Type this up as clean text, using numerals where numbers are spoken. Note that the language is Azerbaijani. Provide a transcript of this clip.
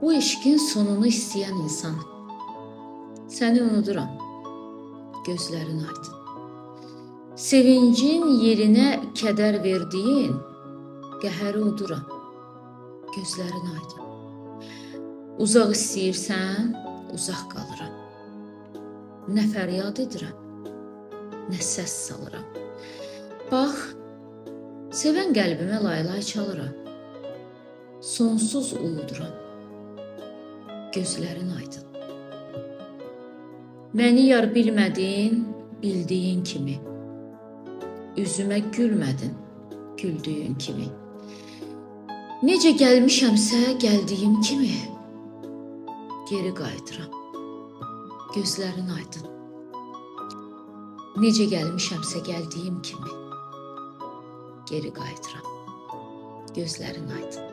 Bu eşqin sonunu istəyən insan. Səni unuduram, gözlərin aydın. Sevincin yerinə kədər verdiyin, qəhəri uduram, gözlərin aydın. Uzaq istəyirsən, uzaq qalıram. Nə fəryad edirəm, nə səs salıram. Bax, sevən qəlbimə laylay çalıram. Sonsuz uyuduram, gözlərin aydın. Məni yar bilmədin, bildiyin kimi. Üzümə gülmədin, güldüyün kimi. Necə gəlmişəmsə, gəldiyim kimi. Geri qayıdıram, gözlərin aydın. Necə gəlmişəmsə, gəldiyim kimi. Geri qayıdıram, gözlərin aydın.